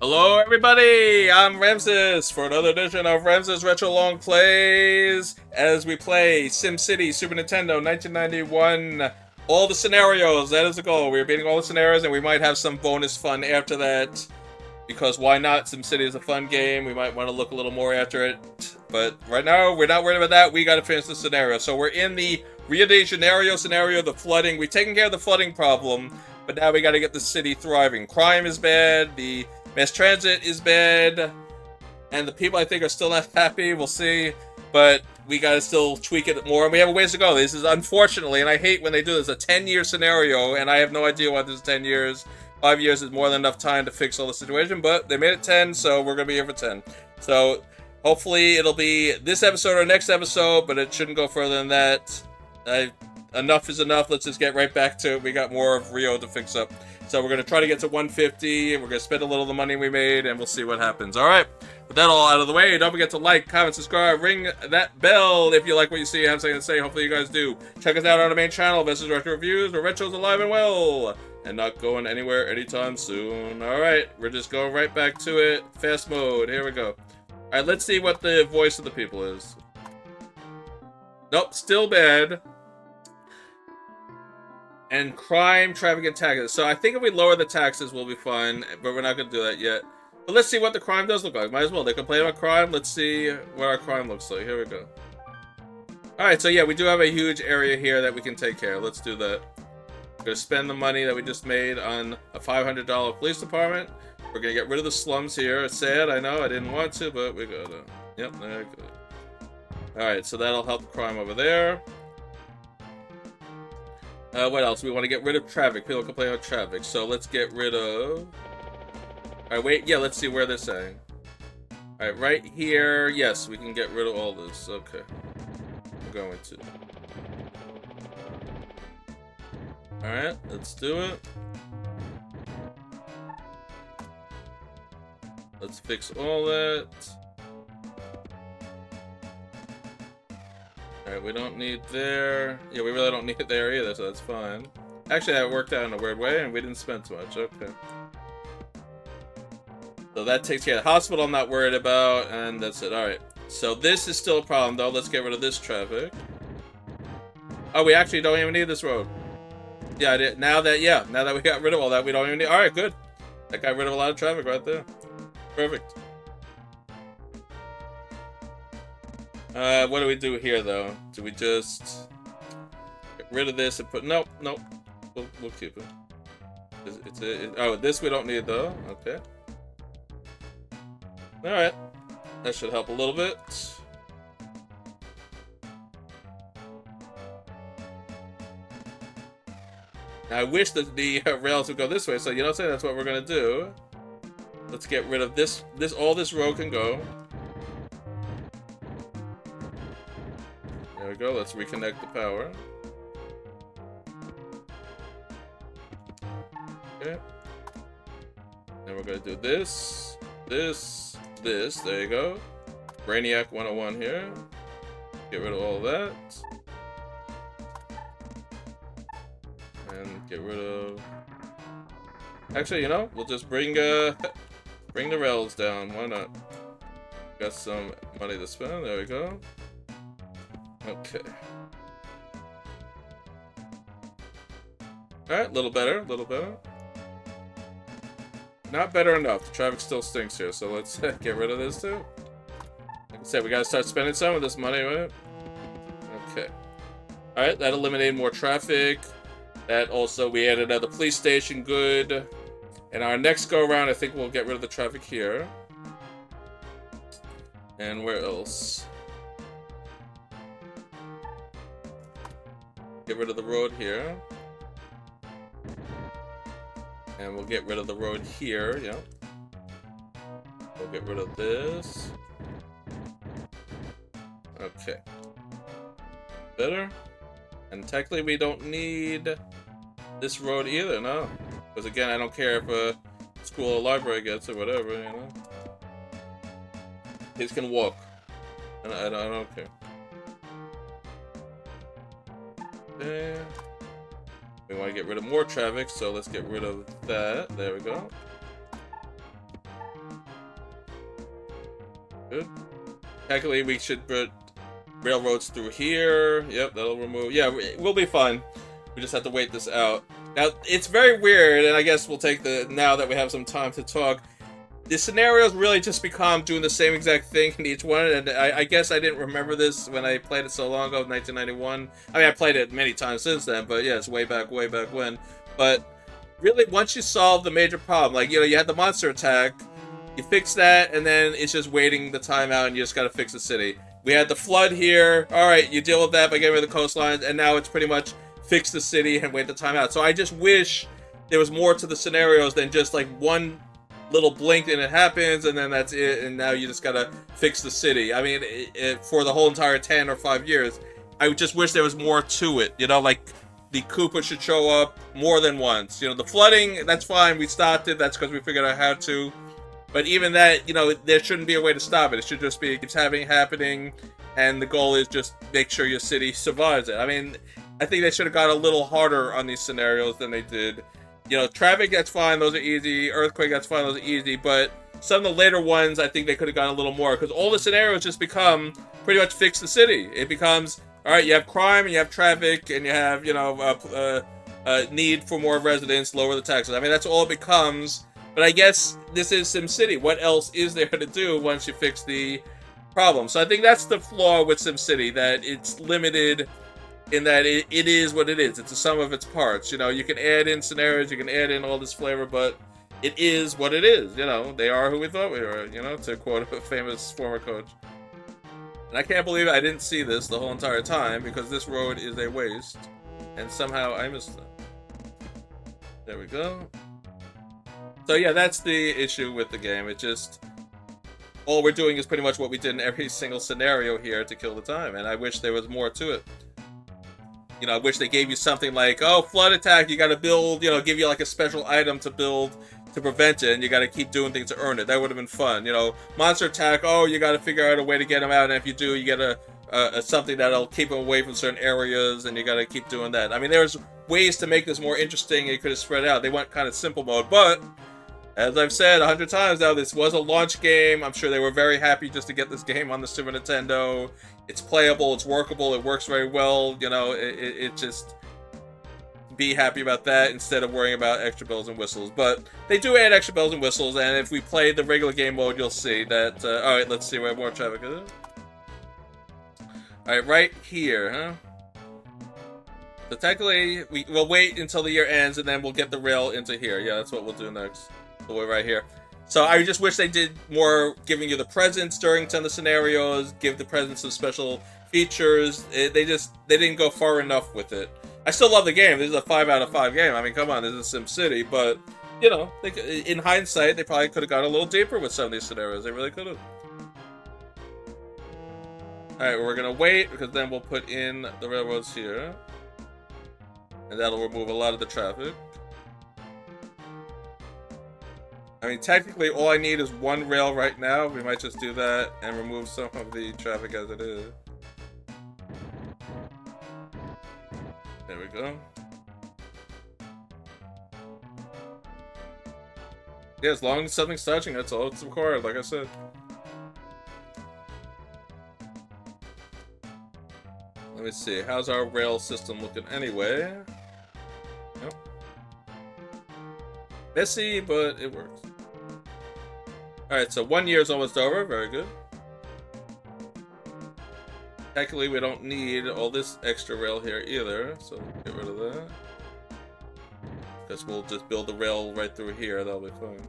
Hello, everybody! I'm Ramsis for another edition of Ramsis Retro Longplays as we play SimCity Super Nintendo 1991. All the scenarios, that is the goal. We're beating all the scenarios, and we might have some bonus fun after that. Because why not? SimCity is a fun game. We might want to look a little more after it. But right now, we're not worried about that. We got to finish the scenario. So we're in the Rio de Janeiro scenario, the flooding. We've taken care of the flooding problem, but now we got to get the city thriving. Crime is bad. The mass transit is bad. And the people, I think, are still not happy. We'll see. But we got to still tweak it more. And we have a ways to go. This is, unfortunately, and I hate when they do this, a 10-year scenario. And I have no idea why this is 10 years. 5 years is more than enough time to fix all the situation, but they made it 10, so we're going to be here for 10. So, hopefully it'll be this episode or next episode, but it shouldn't go further than that. Enough is enough. Let's just get right back to it. We got more of Rio to fix up. So we're going to try to get to 150, and we're going to spend a little of the money we made, and we'll see what happens. Alright, with that all out of the way, don't forget to like, comment, subscribe, ring that bell if you like what you see, have something to say. Hopefully you guys do. Check us out on the main channel, Message Retro Reviews, where Retro's alive and well, and not going anywhere anytime soon. Alright, we're just going right back to it. Fast mode, here we go. Alright, let's see what the voice of the people is. Nope, still bad. And crime, traffic, and taxes. So I think if we lower the taxes, we'll be fine. But we're not going to do that yet. But let's see what the crime does look like. Might as well. They complain about crime. Let's see what our crime looks like. Here we go. Alright, so yeah, we do have a huge area here that we can take care of. Let's do that. We're going to spend the money that we just made on a $500 police department. We're going to get rid of the slums here. It's sad, I know. I didn't want to, but we got to. Yep, there we go. Alright, so that'll help the crime over there. What else? We want to get rid of traffic. People complain about traffic. So let's get rid of... Alright, wait. Yeah, let's see where they're saying. Alright, right here. Yes, we can get rid of all this. Okay. We're going to. Alright, let's do it. Let's fix all that. Alright, we don't need there. Yeah, we really don't need it there either, so that's fine. Actually, that worked out in a weird way, and we didn't spend too much. Okay. So that takes care of the hospital I'm not worried about, and that's it. Alright. So this is still a problem, though. Let's get rid of this traffic. Oh, we actually don't even need this road. Yeah, I did. Now that we got rid of all that, we don't even need... Alright, good. That got rid of a lot of traffic right there. Perfect. What do we do here, though? Do we just get rid of this and put... Nope. We'll keep it. Oh, this we don't need, though. Okay. Alright. That should help a little bit. I wish that the rails would go this way, so you know what I'm saying? That's what we're gonna do. Let's get rid of this. All this road can go. There we go. Let's reconnect the power. Okay. Then we're gonna do this. There you go. Brainiac 101 here. Get rid of all that. And get rid of... Actually, you know, we'll just bring the rails down. Why not? Got some money to spend. There we go. Okay. Alright, a little better. Not better enough. The traffic still stinks here, so let's get rid of this too. Like I said, we gotta start spending some of this money, right? Okay. Alright, that eliminated more traffic. That also, we added another police station, good. And our next go around, I think we'll get rid of the traffic here. And where else? Get rid of the road here. And we'll get rid of the road here, yeah. We'll get rid of this. Okay. Better. And technically we don't need this road either, no. Because again, I don't care if a school or library gets it, whatever, you know. Kids can walk. And I don't care. Okay. We want to get rid of more traffic, so let's get rid of that. There we go. Good. Technically, we should put railroads through here. Yep, that'll remove. Yeah, we'll be fine. We just have to wait this out. Now, it's very weird, and I guess we'll take now that we have some time to talk. The scenarios really just become doing the same exact thing in each one, and I guess I didn't remember this when I played it so long ago, 1991. I mean, I played it many times since then, but yeah, it's way back when. But really, once you solve the major problem, like, you know, you had the monster attack, you fix that, and then it's just waiting the time out, and you just gotta fix the city. We had the flood here. Alright, you deal with that by getting rid of the coastlines, and now it's pretty much fix the city and wait the time out. So I just wish there was more to the scenarios than just like one little blink and it happens, and then that's it, and now you just gotta fix the city. I mean, for the whole entire 10 or 5 years, I just wish there was more to it. You know, like, the Koopa should show up more than once. You know, the flooding, that's fine, we stopped it, that's because we figured out how to. But even that, you know, there shouldn't be a way to stop it. It should just be, it's happening, and the goal is just make sure your city survives it. I mean, I think they should have got a little harder on these scenarios than they did. You know, traffic, that's fine, those are easy. Earthquake, that's fine, those are easy. But some of the later ones, I think they could have gone a little more, because all the scenarios just become pretty much fix the city. It becomes, all right, you have crime, and you have traffic, and you have, you know, need for more residents, lower the taxes. I mean, that's all it becomes. But I guess this is SimCity. What else is there to do once you fix the problem? So I think that's the flaw with SimCity, that it's limited in that it is what it is. It's a sum of its parts. You know, you can add in scenarios, you can add in all this flavor, but it is what it is. You know, they are who we thought we were, you know, to quote a famous former coach. And I can't believe I didn't see this the whole entire time, because this road is a waste, and somehow I missed it. There we go. So yeah, that's the issue with the game. It just, all we're doing is pretty much what we did in every single scenario here to kill the time, and I wish there was more to it. You know, I wish they gave you something like, oh, flood attack, you gotta build, you know, give you like a special item to build to prevent it, and you gotta keep doing things to earn it. That would have been fun. You know, monster attack, oh, you gotta figure out a way to get them out, and if you do, you get a something that'll keep them away from certain areas, and you gotta keep doing that. I mean, there's ways to make this more interesting, and you could have spread out. They went kind of simple mode, but as I've said 100 times now, this was a launch game. I'm sure they were very happy just to get this game on the Super Nintendo. It's playable, it's workable, it works very well. You know, it just, be happy about that instead of worrying about extra bells and whistles. But they do add extra bells and whistles, and if we play the regular game mode, you'll see that. Alright, let's see where more traffic is. Alright, right here, huh? So technically, we'll wait until the year ends, and then we'll get the rail into here. Yeah, that's what we'll do next. So we're right here. So I just wish they did more, giving you the presents during some of the scenarios, give the presents some special features. They didn't go far enough with it. I still love the game. This is a 5 out of 5 game. I mean, come on, this is SimCity, but, you know, in hindsight, they probably could have gone a little deeper with some of these scenarios. They really could have. Alright, we're gonna wait, because then we'll put in the railroads here. And that'll remove a lot of the traffic. I mean, technically, all I need is one rail right now. We might just do that and remove some of the traffic as it is. There we go. Yeah, as long as something's touching, that's all it's required, like I said. Let me see, how's our rail system looking anyway? Nope. Messy, but it works. Alright, so 1 year is almost over. Very good. Technically, we don't need all this extra rail here either, so get rid of that. Because we'll just build the rail right through here. That'll be fine.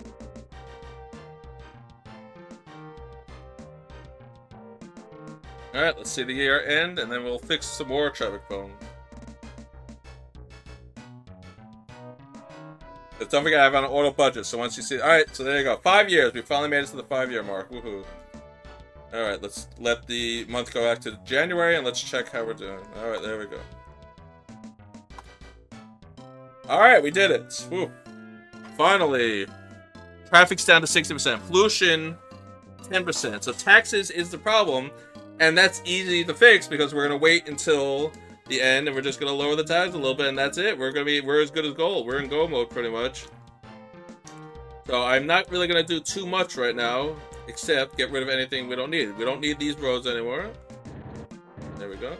Alright, let's see the year end, and then we'll fix some more traffic bones. But don't forget, I have on an auto budget, so once you see... Alright, so there you go. 5 years. We finally made it to the 5-year mark. Woohoo. Alright, let's let the month go back to January, and let's check how we're doing. Alright, there we go. Alright, we did it. Woo. Finally. Traffic's down to 60%. Pollution, 10%. So taxes is the problem, and that's easy to fix, because we're going to wait until the end, and we're just going to lower the tax a little bit, and that's it. We're as good as gold. We're in go mode, pretty much. So I'm not really going to do too much right now, except get rid of anything we don't need. We don't need these roads anymore. There we go.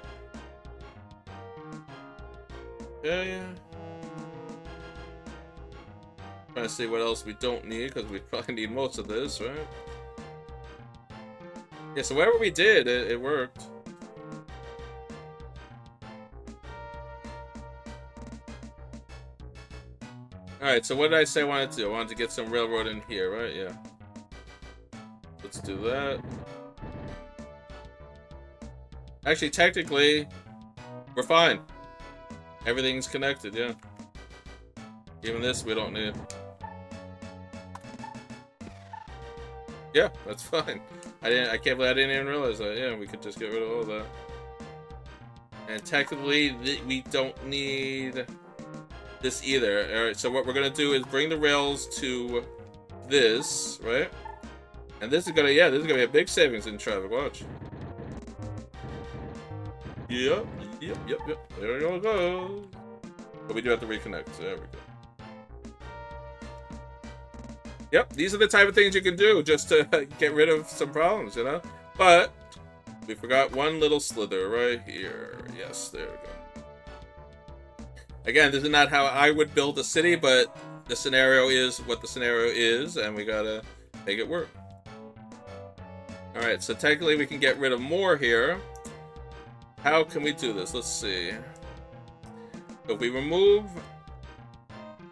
Yeah. Trying to see what else we don't need, because we probably need most of this, right? Yeah, so whatever we did, it worked. Alright, so what did I say I wanted to do? I wanted to get some railroad in here, right? Yeah. Let's do that. Actually, technically, we're fine. Everything's connected, yeah. Even this we don't need. Yeah, that's fine. I can't believe I didn't even realize that. Yeah, we could just get rid of all that. And technically, we don't need this either. Alright, so what we're gonna do is bring the rails to this, right? And this is gonna, yeah, this is gonna be a big savings in traffic. Watch. Yep. There it goes. But we do have to reconnect. So there we go. Yep, these are the type of things you can do just to get rid of some problems, you know? But we forgot one little slither right here. Yes, there we go. Again, this is not how I would build a city, but the scenario is what the scenario is, and we gotta make it work. Alright, so technically we can get rid of more here. How can we do this? Let's see. So if we remove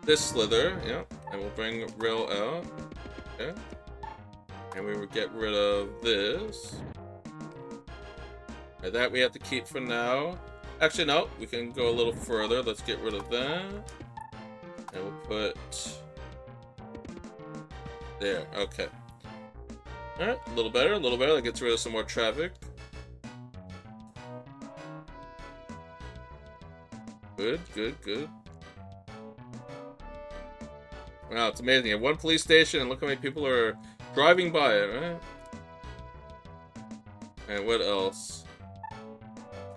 this slither, yeah, and we'll bring rail out, okay, and we will get rid of this. And that we have to keep for now. Actually, no, we can go a little further. Let's get rid of that, and we'll put there. Okay. All right, a little better, a little better. That gets rid of some more traffic. Good. Wow, it's amazing. You have one police station, and look how many people are driving by it, right? And what else?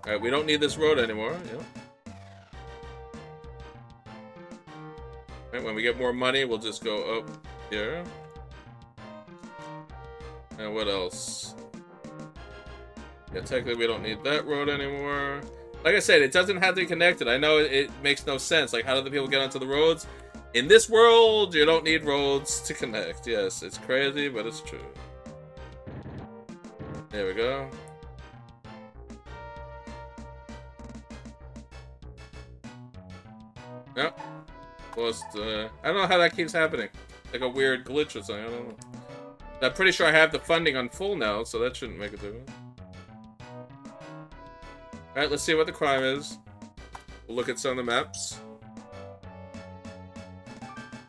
Alright, we don't need this road anymore. Yeah. Alright, when we get more money, we'll just go up here. And what else? Yeah, technically we don't need that road anymore. Like I said, it doesn't have to be connected. I know it makes no sense. Like, how do the people get onto the roads? In this world, you don't need roads to connect. Yes, it's crazy, but it's true. There we go. Yep. Lost, I don't know how that keeps happening. Like a weird glitch or something, I don't know. I'm pretty sure I have the funding on full now, so that shouldn't make a difference. Alright, let's see what the crime is. We'll look at some of the maps.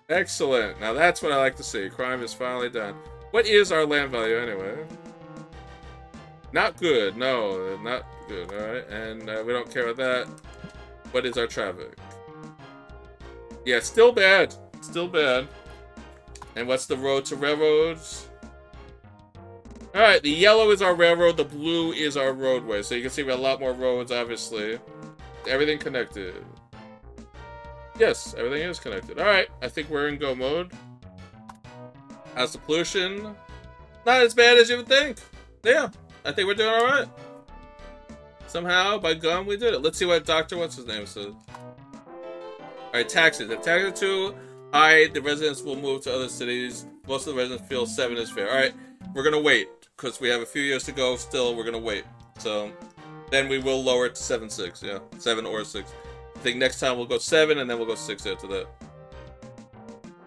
Excellent. Now that's what I like to see. Crime is finally done. What is our land value anyway? Not good. No, not good. Alright, and we don't care about that. What is our traffic? Yeah, still bad. Still bad. And what's the road to railroads? Alright, the yellow is our railroad, the blue is our roadway. So you can see we have a lot more roads, obviously. Everything connected. Yes, everything is connected. Alright, I think we're in go mode. How's the pollution? Not as bad as you would think. Yeah, I think we're doing alright. Somehow, by gum, we did it. Let's see what Dr. What's-His-Name says. Alright, taxes. If taxes are too high, the residents will move to other cities. Most of the residents feel 7 is fair. Alright, we're gonna wait. Because we have a few years to go still, we're gonna wait. So, then we will lower it to 7-6, yeah. 7 or 6. I think next time we'll go 7, and then we'll go 6 after that.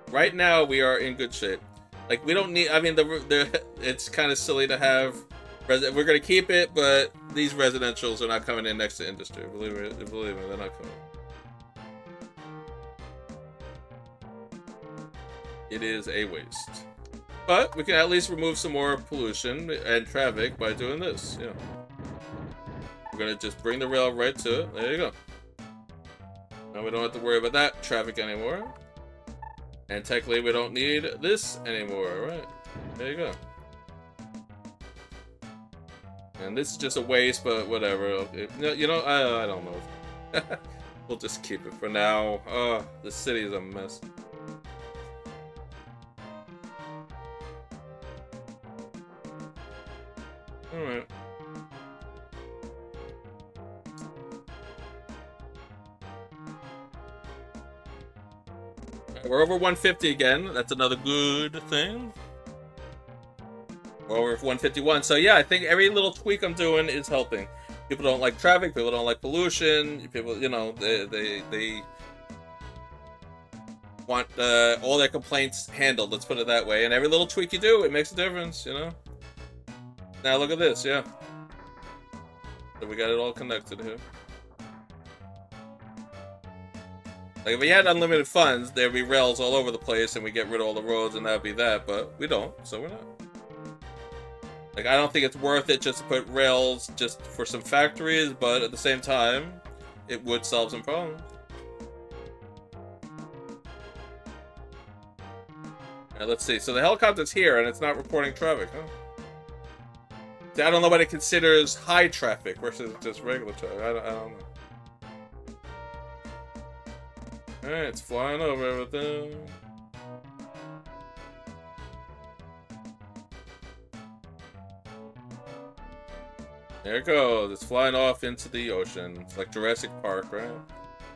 Right now, we are in good shape. Like, we don't need, I mean, it's kind of silly to have, we're gonna keep it, but these residentials are not coming in next to industry. Believe me, they're not coming. It is a waste. But we can at least remove some more pollution and traffic by doing this, yeah. We're gonna just bring the rail right to it. There you go. Now we don't have to worry about that traffic anymore. And technically we don't need this anymore, right? There you go. And this is just a waste, but whatever. Okay. You know, I don't know. We'll just keep it for now. Oh, the city is a mess. Alright. We're over 150 again. That's another good thing. We're over 151. So yeah, I think every little tweak I'm doing is helping. People don't like traffic. People don't like pollution. People, you know, they want all their complaints handled. Let's put it that way. And every little tweak you do, it makes a difference. You know. Now look at this. Yeah. So we got it all connected here. Like, if we had unlimited funds, there'd be rails all over the place, and we get rid of all the roads, and that'd be that, but we don't, so we're not. Like, I don't think it's worth it just to put rails just for some factories, but at the same time, it would solve some problems. Alright, let's see. So the helicopter's here, and it's not reporting traffic, huh? See, I don't know what it considers high traffic versus just regular traffic. I don't know. Alright, it's flying over everything. There it goes. It's flying off into the ocean. It's like Jurassic Park, right?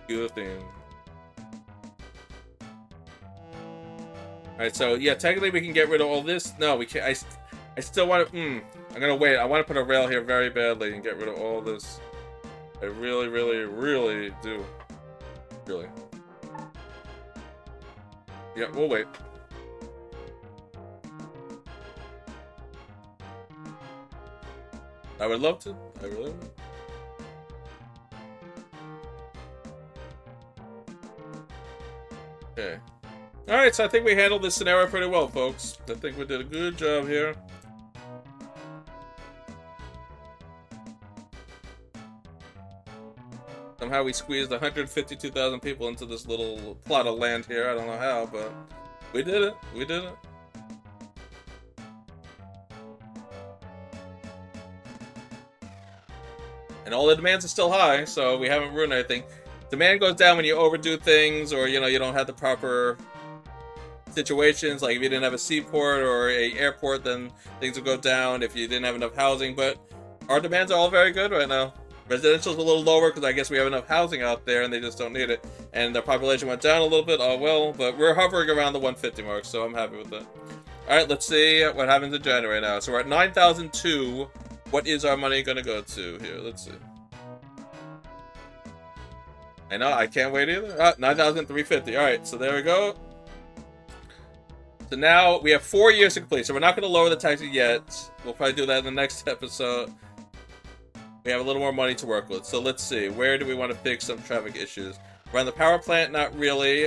Good thing. Alright, so yeah, technically we can get rid of all this. No, we can't. I still want to. I'm gonna wait. I want to put a rail here very badly and get rid of all this. I really, really, really do. Really. Yeah, we'll wait. I would love to. I really would. Okay. Alright, so I think we handled this scenario pretty well, folks. I think we did a good job here. Somehow we squeezed 152,000 people into this little plot of land here. I don't know how, but we did it. We did it. And all the demands are still high, so we haven't ruined anything. Demand goes down when you overdo things, or you know, you don't have the proper situations. Like if you didn't have a seaport or a airport, then things would go down. If you didn't have enough housing, but our demands are all very good right now. Residential's a little lower because I guess we have enough housing out there and they just don't need it. And the population went down a little bit, oh well, but we're hovering around the 150 mark, so I'm happy with that. Alright, let's see what happens in January now. So we're at 9,002. What is our money gonna go to here? Let's see. I know, I can't wait either. 9,350. Alright, so there we go. So now we have 4 years to complete, so we're not gonna lower the taxes yet. We'll probably do that in the next episode. We have a little more money to work with. So let's see. Where do we want to fix some traffic issues? Around the power plant? Not really.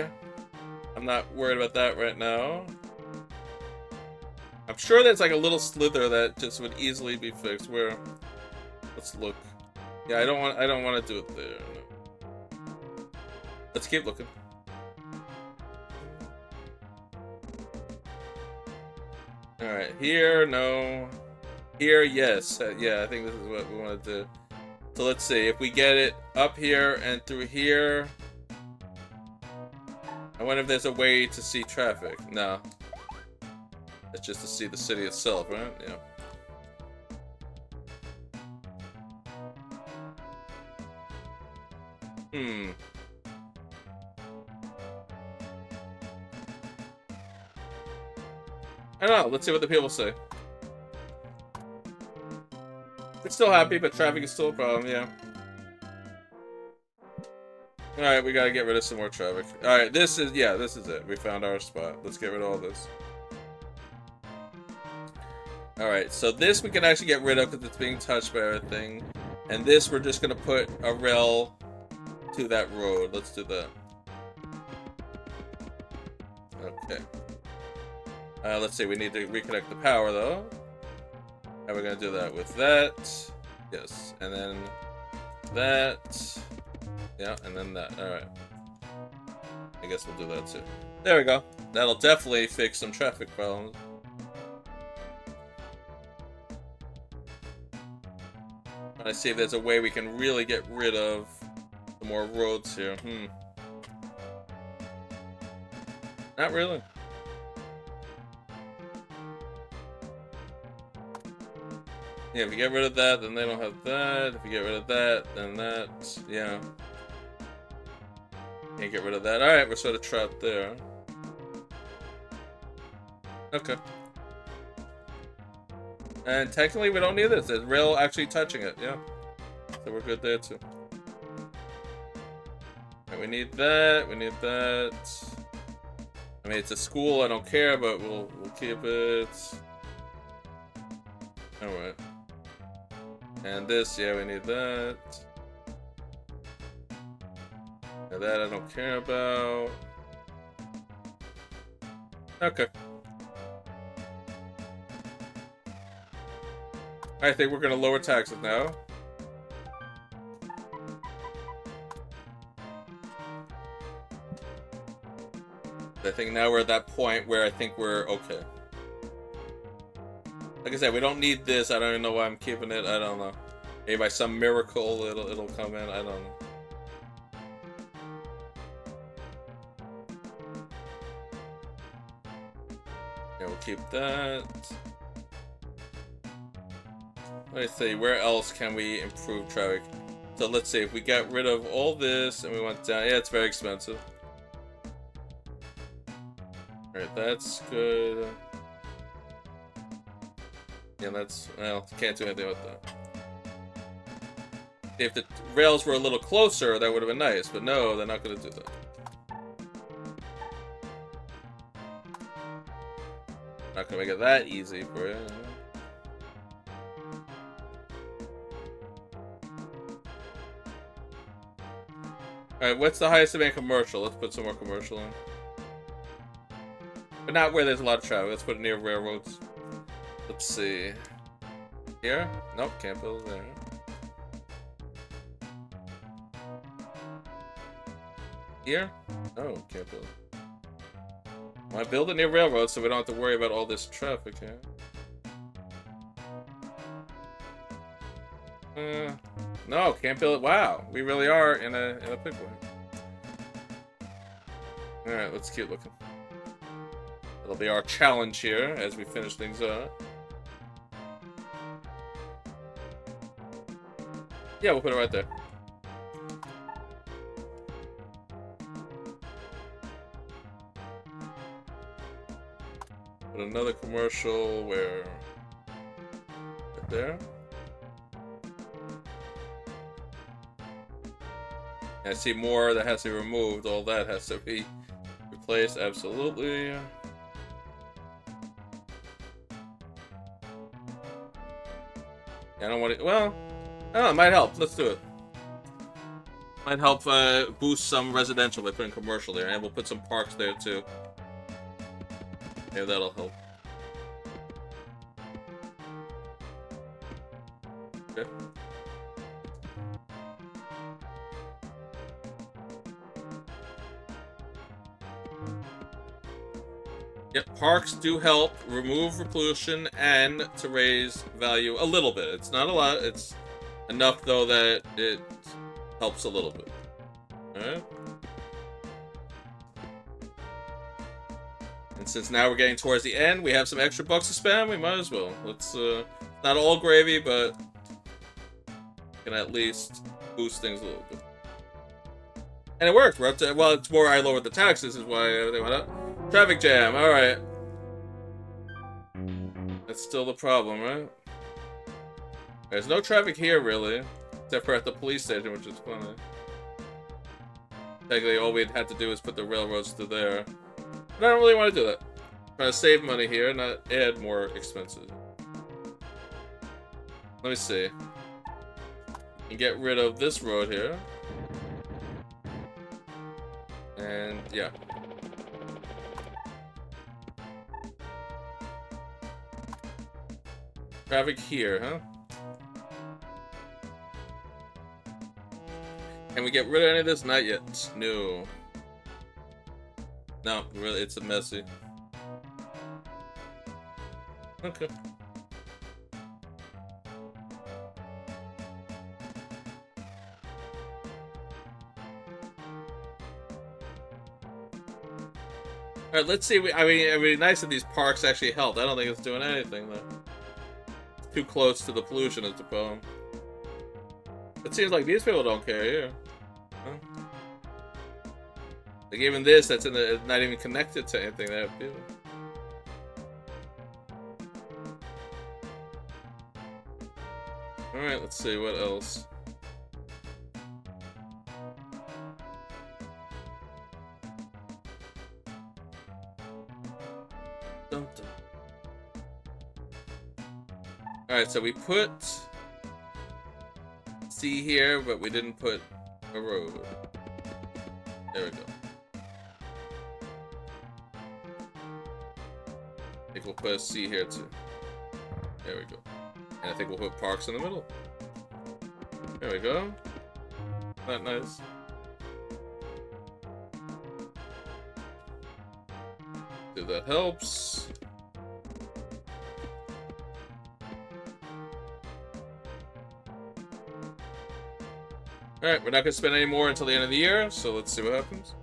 I'm not worried about that right now. I'm sure there's like a little slither that just would easily be fixed. Where? Let's look. Yeah, I don't want to do it there. No. Let's keep looking. Alright, here, no. Here, yes. Yeah, I think this is what we want to do. So let's see. If we get it up here and through here. I wonder if there's a way to see traffic. No. It's just to see the city itself, right? Yeah. I don't know. Let's see what the people say. We're still happy, but traffic is still a problem, yeah. Alright, we gotta get rid of some more traffic. Alright, this is it. We found our spot. Let's get rid of all this. Alright, so this we can actually get rid of because it's being touched by everything. And this we're just gonna put a rail to that road. Let's do that. Okay. Let's see, we need to reconnect the power though. And we're gonna do that with that. Yes. And then that. Yeah, and then that. Alright. I guess we'll do that too. There we go. That'll definitely fix some traffic problems. I see if there's a way we can really get rid of some more roads here. Not really. Yeah, if we get rid of that, then they don't have that. If we get rid of that, then that. Yeah. Can't get rid of that. Alright, we're sort of trapped there. Okay. And technically, we don't need this. There's rail actually touching it, yeah. So we're good there, too. Right, we need that. We need that. I mean, it's a school. I don't care, but we'll keep it. Alright. And this, yeah, we need that. And that I don't care about. Okay. I think we're gonna lower taxes now. I think now we're at that point where I think we're okay. Like I said, we don't need this. I don't even know why I'm keeping it. I don't know. Maybe by some miracle it'll come in. I don't know. Yeah, we'll keep that. Let's see, where else can we improve traffic? So let's see, if we got rid of all this and we went down, yeah, it's very expensive. Alright, that's good. Yeah, that's, well, can't do anything with that. If the rails were a little closer, that would have been nice, but no, they're not going to do that. Not going to make it that easy for you. Alright, what's the highest demand commercial? Let's put some more commercial in. But not where there's a lot of traffic. Let's put it near railroads. Let's see. Here? Nope, can't build there. Here? No, can't build. I want to build it near railroads so we don't have to worry about all this traffic here. No, can't build it. Wow, we really are in a pickle. Alright, let's keep looking. That'll be our challenge here as we finish things up. Yeah, we'll put it right there. Put another commercial where... right there. I see more that has to be removed. All that has to be replaced. Absolutely. I don't want to. Well, oh, it might help. Let's do it. Might help boost some residential by putting commercial there, and we'll put some parks there too. Maybe that'll help. Okay. Yep, parks do help remove pollution and to raise value a little bit. It's not a lot. It's enough, though, that it helps a little bit. Alright? And since now we're getting towards the end, we have some extra bucks to spend, we might as well. Let's, not all gravy, but can at least boost things a little bit. And it worked. We're up to, well, it's more I lowered the taxes is why everything went up. Traffic jam, alright. That's still the problem, right? There's no traffic here, really. Except for at the police station, which is funny. Technically, all we'd had to do is put the railroads to there. But I don't really want to do that. I'm trying to save money here, not add more expenses. Let me see. And get rid of this road here. And, yeah. Traffic here, huh? Can we get rid of any of this? Not yet. No. No, really, it's a messy. Okay. Alright, let's see. I mean, it'd be nice if these parks actually helped. I don't think it's doing anything, though. too close to the pollution is the problem. It seems like these people don't care here. Huh? Like even this, that's not even connected to anything they have to do. Alright, let's see, what else? Alright, so we put C here, but we didn't put a road. There we go. I think we'll put a C here too. There we go. And I think we'll put parks in the middle. There we go. Not nice. See if that helps. Alright, we're not going to spend any more until the end of the year, so let's see what happens.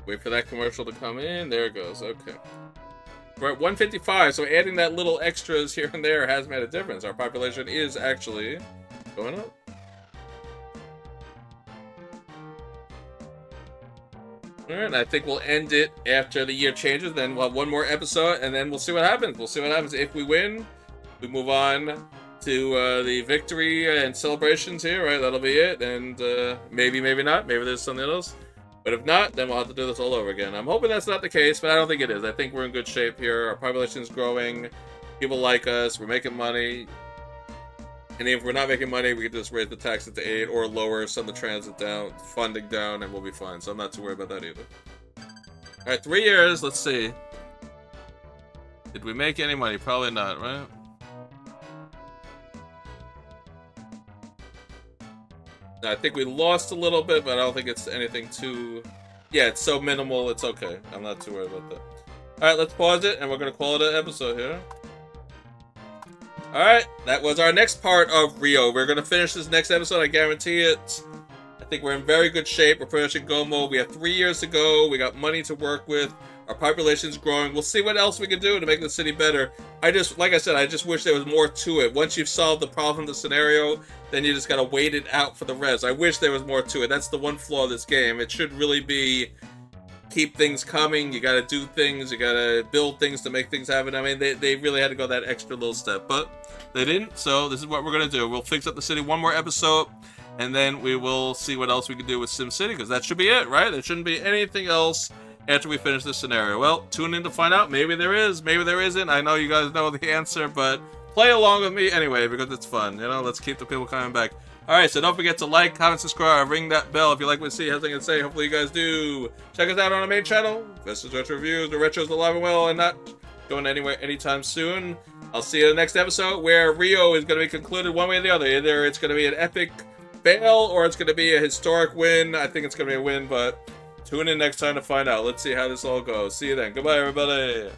Wait for that commercial to come in. There it goes. Okay. We're at 155, so adding that little extras here and there has made a difference. Our population is actually going up. Alright, I think we'll end it after the year changes. Then we'll have one more episode, and then we'll see what happens. We'll see what happens. If we win, we move on to the victory and celebrations here, right? That'll be it. And maybe, maybe not. Maybe there's something else. But if not, then we'll have to do this all over again. I'm hoping that's not the case, but I don't think it is. I think we're in good shape here. Our population's growing. People like us. We're making money. And if we're not making money, we can just raise the taxes to 8 or lower some of the transit down, funding down, and we'll be fine. So I'm not too worried about that either. Alright, 3 years. Let's see. Did we make any money? Probably not, right? I think we lost a little bit, but I don't think it's anything too... Yeah, it's so minimal, it's okay. I'm not too worried about that. Alright, let's pause it, and we're going to call it an episode here. Alright, that was our next part of Rio. We're going to finish this next episode, I guarantee it. I think we're in very good shape. We're pretty much in go mode. We have 3 years to go. We got money to work with. Our population's growing. We'll see what else we can do to make the city better. Like I said, I just wish there was more to it. Once you've solved the problem, the scenario, then you just gotta wait it out for the rest. I wish there was more to it. That's the one flaw of this game. It should really be keep things coming. You gotta do things. You gotta build things to make things happen. I mean, they really had to go that extra little step, but they didn't. So this is what we're gonna do. We'll fix up the city one more episode, and then we will see what else we can do with SimCity, because that should be it, right? There shouldn't be anything else after we finish this scenario. Well, tune in to find out. Maybe there is, maybe there isn't. I know you guys know the answer, but play along with me anyway, because it's fun. You know, let's keep the people coming back. Alright, so don't forget to like, comment, subscribe, ring that bell if you like what you see, has something to say. Hopefully you guys do. Check us out on our main channel. This is Retro Reviews. The Retro's alive and well and not going anywhere anytime soon. I'll see you in the next episode, where Rio is going to be concluded one way or the other. Either it's going to be an epic fail, or it's going to be a historic win. I think it's going to be a win, but tune in next time to find out. Let's see how this all goes. See you then. Goodbye, everybody.